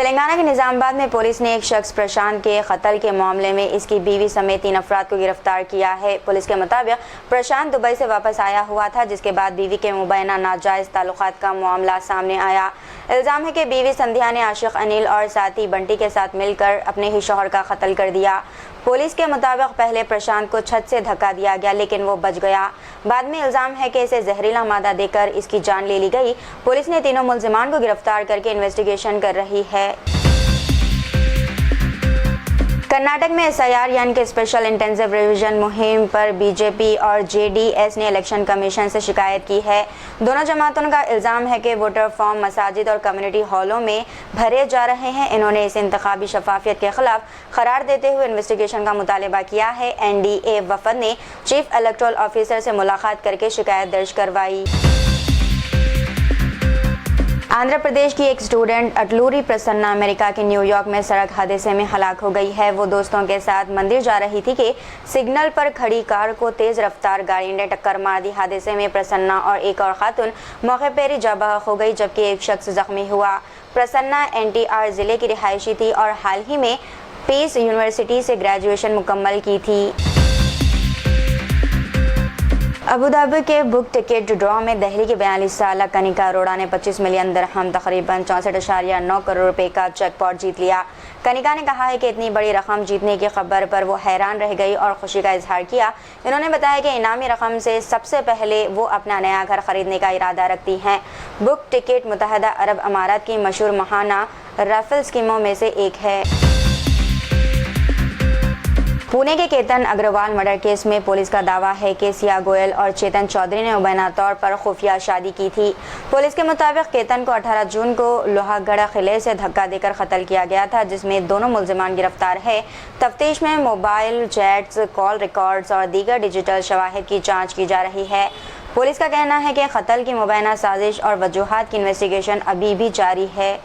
تلنگانہ کے نظام آباد میں پولیس نے ایک شخص پرشانت کے قتل کے معاملے میں اس کی بیوی سمیت 3 افراد کو گرفتار کیا ہے۔ پولیس کے مطابق پرشانت دبئی سے واپس آیا ہوا تھا، جس کے بعد بیوی کے مبینہ ناجائز تعلقات کا معاملہ سامنے آیا۔ الزام ہے کہ بیوی سندھیا نے عاشق انل اور ساتھی بنٹی کے ساتھ مل کر اپنے ہی شوہر کا قتل کر دیا۔ پولیس کے مطابق پہلے پرشانت کو چھت سے دھکا دیا گیا لیکن وہ بچ گیا۔ بعد میں الزام ہے کہ اسے زہریلا مادہ دے کر اس کی جان لے لی گئی۔ پولیس نے تینوں ملزمان کو گرفتار کر کے انویسٹیگیشن کر رہی ہے۔ کرناٹک میں SIR یعنی کہ اسپیشل انٹینسیو ریویژن مہم پر BJP اور JDS نے الیکشن کمیشن سے شکایت کی ہے۔ دونوں جماعتوں کا الزام ہے کہ ووٹر فارم مساجد اور کمیونٹی ہالوں میں بھرے جا رہے ہیں۔ انہوں نے اس انتخابی شفافیت کے خلاف قرار دیتے ہوئے انویسٹیگیشن کا مطالبہ کیا ہے۔ NDA وفد نے چیف الیکٹورل آفیسر سے ملاقات کر کے شکایت درج کروائی۔ آندھرا پردیش کی ایک اسٹوڈنٹ اٹلوری پرسنا امریکہ کے نیو یارک میں سڑک حادثے میں ہلاک ہو گئی ہے۔ وہ دوستوں کے ساتھ مندر جا رہی تھی کہ سگنل پر کھڑی کار کو تیز رفتار گاڑی نے ٹکر مار دی۔ حادثے میں پرسنا اور ایک اور خاتون موقع پر ہی جاں بحق ہو گئی جبکہ ایک شخص زخمی ہوا۔ پرسنا NTR ضلع کی رہائشی تھی اور حال ہی میں پیس یونیورسٹی سے گریجویشن مکمل کی تھی۔ ابوظہبی کے بک ٹکٹ ڈرا میں دہلی کی 42 سالہ کنیکا اروڑا نے 25 ملین درہم تقریباً 64.9 کروڑ روپے کا جیک پاٹ جیت لیا۔ کنیکا نے کہا ہے کہ اتنی بڑی رقم جیتنے کی خبر پر وہ حیران رہ گئی اور خوشی کا اظہار کیا۔ انہوں نے بتایا کہ انعامی رقم سے سب سے پہلے وہ اپنا نیا گھر خریدنے کا ارادہ رکھتی ہیں۔ بک ٹکٹ متحدہ عرب امارات کی مشہور ماہانہ رافل اسکیموں میں سے ایک ہے۔ پونے کے کیتن اگروال مرڈر کیس میں پولیس کا دعویٰ ہے کہ سیا گوئل اور چیتن چودھری نے مبینہ طور پر خفیہ شادی کی تھی۔ پولیس کے مطابق کیتن کو 18 جون کو لوہا گڑھ قلعے سے دھکا دے کر قتل کیا گیا تھا، جس میں دونوں ملزمان گرفتار ہیں۔ تفتیش میں موبائل چیٹس، کال ریکارڈز اور دیگر ڈیجیٹل شواہد کی جانچ کی جا رہی ہے۔ پولیس کا کہنا ہے کہ قتل کی مبینہ سازش اور وجوہات کی انویسٹیگیشن ابھی بھی جاری ہے۔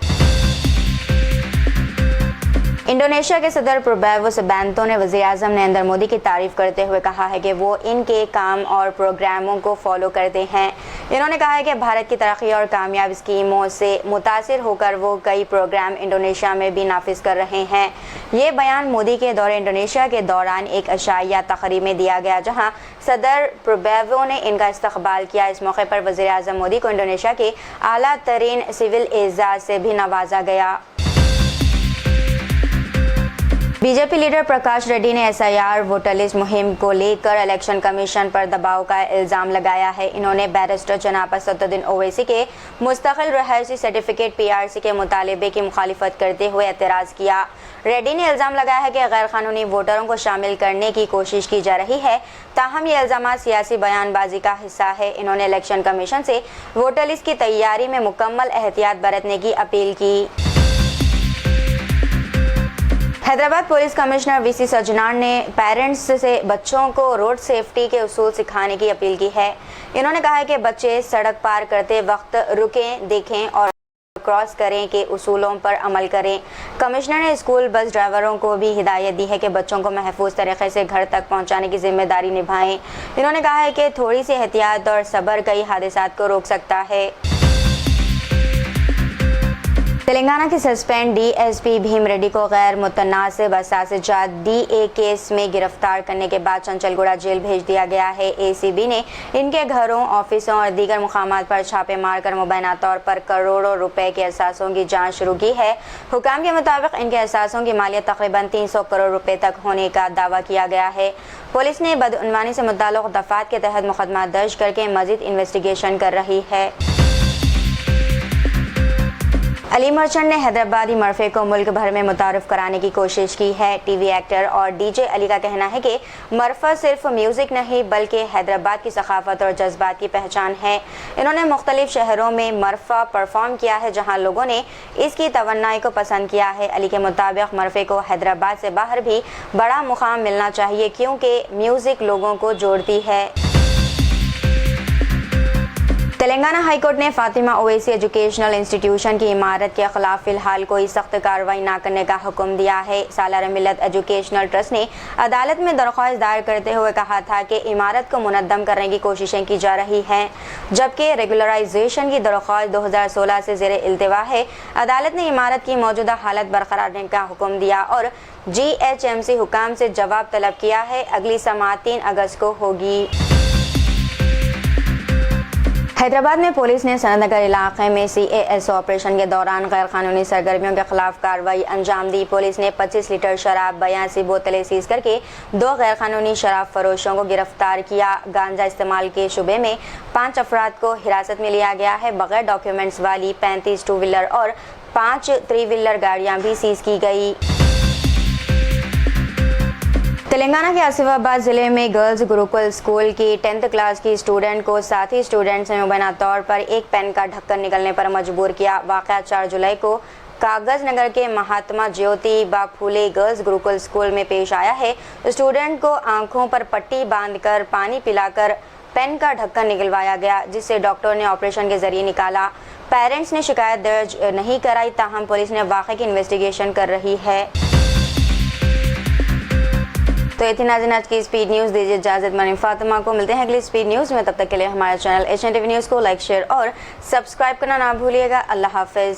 انڈونیشیا کے صدر پربیوو سبیانتو نے وزیر اعظم نریندر مودی کی تعریف کرتے ہوئے کہا ہے کہ وہ ان کے کام اور پروگراموں کو فالو کرتے ہیں۔ انہوں نے کہا ہے کہ بھارت کی ترقی اور کامیاب اسکیموں سے متاثر ہو کر وہ کئی پروگرام انڈونیشیا میں بھی نافذ کر رہے ہیں۔ یہ بیان مودی کے دورے انڈونیشیا کے دوران ایک عشائیہ تقریب میں دیا گیا جہاں صدر پربیوو نے ان کا استقبال کیا۔ اس موقع پر وزیر اعظم مودی کو انڈونیشیا کے اعلیٰ ترین سول اعزاز سے بھی نوازا گیا۔ BJP لیڈر پرکاش ریڈی نے SIR ووٹر لسٹ مہم کو لے کر الیکشن کمیشن پر دباؤ کا الزام لگایا ہے۔ انہوں نے بیرسٹر جناب اسدالدین اویسی کے مستقل رہائشی سرٹیفکیٹ PRC کے مطالبے کی مخالفت کرتے ہوئے اعتراض کیا۔ ریڈی نے الزام لگایا ہے کہ غیر قانونی ووٹروں کو شامل کرنے کی کوشش کی جا رہی ہے، تاہم یہ الزامات سیاسی بیان بازی کا حصہ ہے۔ انہوں نے الیکشن کمیشن سے ووٹر لسٹ کی تیاری میں مکمل احتیاط برتنے کی اپیل کی۔ حیدرآباد پولیس کمشنر VC سجنان نے پیرنٹس سے بچوں کو روڈ سیفٹی کے اصول سکھانے کی اپیل کی ہے۔ انہوں نے کہا ہے کہ بچے سڑک پار کرتے وقت رکیں، دیکھیں اور کراس کریں کے اصولوں پر عمل کریں۔ کمشنر نے اسکول بس ڈرائیوروں کو بھی ہدایت دی ہے کہ بچوں کو محفوظ طریقے سے گھر تک پہنچانے کی ذمہ داری نبھائیں۔ انہوں نے کہا ہے کہ تھوڑی سی احتیاط اور صبر کئی حادثات کو روک سکتا ہے۔ تلنگانہ کے سسپینڈ DSP بھیم ریڈی کو غیر متناسب اثاثے جات DA کیس میں گرفتار کرنے کے بعد چنچل گوڑہ جیل بھیج دیا گیا ہے۔ ACB نے ان کے گھروں، آفسوں اور دیگر مقامات پر چھاپے مار کر مبینہ طور پر کروڑوں روپے کے اثاثوں کی جانچ شروع کی ہے۔ حکام کے مطابق ان کے اثاثوں کی مالیت تقریباً 300 کروڑ روپے تک ہونے کا دعویٰ کیا گیا ہے۔ پولیس نے بدعنوانی سے متعلق دفعات کے تحت مقدمہ درج کر کے مزید انویسٹیگیشن کر رہی ہے۔ علی مرچنٹ نے حیدرآبادی مرفے کو ملک بھر میں متعارف کرانے کی کوشش کی ہے۔ ٹی وی ایکٹر اور DJ علی کا کہنا ہے کہ مرفا صرف میوزک نہیں بلکہ حیدرآباد کی ثقافت اور جذبات کی پہچان ہے۔ انہوں نے مختلف شہروں میں مرفا پرفارم کیا ہے جہاں لوگوں نے اس کی توانائی کو پسند کیا ہے۔ علی کے مطابق مرفے کو حیدرآباد سے باہر بھی بڑا مقام ملنا چاہیے کیونکہ میوزک لوگوں کو جوڑتی ہے۔ تلنگانہ ہائی کورٹ نے فاطمہ اویسی ایجوکیشنل انسٹیٹیوشن کی عمارت کے خلاف فی الحال کوئی سخت کارروائی نہ کرنے کا حکم دیا ہے۔ سالار ملت ایجوکیشنل ٹرسٹ نے عدالت میں درخواست دائر کرتے ہوئے کہا تھا کہ عمارت کو منہدم کرنے کی کوششیں کی جا رہی ہیں، جبکہ ریگولرائزیشن کی درخواست 2016 سے زیر التوا ہے۔ عدالت نے عمارت کی موجودہ حالت برقرار رکھنے کا حکم دیا اور GHMC حکام سے جواب طلب کیا ہے۔ اگلی سماعت 3 اگست کو ہوگی۔ حیدرآباد میں پولیس نے سنت نگر علاقے میں CAS آپریشن کے دوران غیر قانونی سرگرمیوں کے خلاف کارروائی انجام دی۔ پولیس نے 25 لیٹر شراب، 82 بوتلیں سیز کر کے 2 غیر قانونی شراب فروشوں کو گرفتار کیا۔ گانجا استعمال کے شبے میں 5 افراد کو حراست میں لیا گیا ہے۔ بغیر ڈاکیومنٹس والی 35 ٹو ویلر اور 5 3 ویلر گاڑیاں بھی سیز کی گئی۔ تلنگانہ کے آصف آباد ضلع میں گرلز گروکل اسکول کی 10th کلاس کی اسٹوڈنٹ کو ساتھی اسٹوڈنٹس نے مبینہ طور پر ایک پین کا ڈھکن نکلنے پر مجبور کیا۔ واقعہ 4 جولائی کو کاغذ نگر کے مہاتما جیوتی با پھولے گرلز گروکل اسکول میں پیش آیا ہے۔ اسٹوڈنٹ کو آنکھوں پر پٹی باندھ کر پانی پلا کر پین کا ڈھکن نکلوایا گیا، جس سے ڈاکٹر نے آپریشن کے ذریعے نکالا۔ پیرنٹس نے شکایت درج نہیں کرائی، تاہم پولیس نے واقعے کی انویسٹیگیشن کر رہی ہے۔ تو یہ تھی ناظرین آج کی اسپیڈ نیوز۔ دیجیے اجازت، میں فاطمہ کو ملتے ہیں اگلی اسپیڈ نیوز میں، تب تک کے لیے ہمارے چینل HN TV نیوز کو لائک، شیئر اور سبسکرائب کرنا نہ بھولیے گا۔ اللہ حافظ۔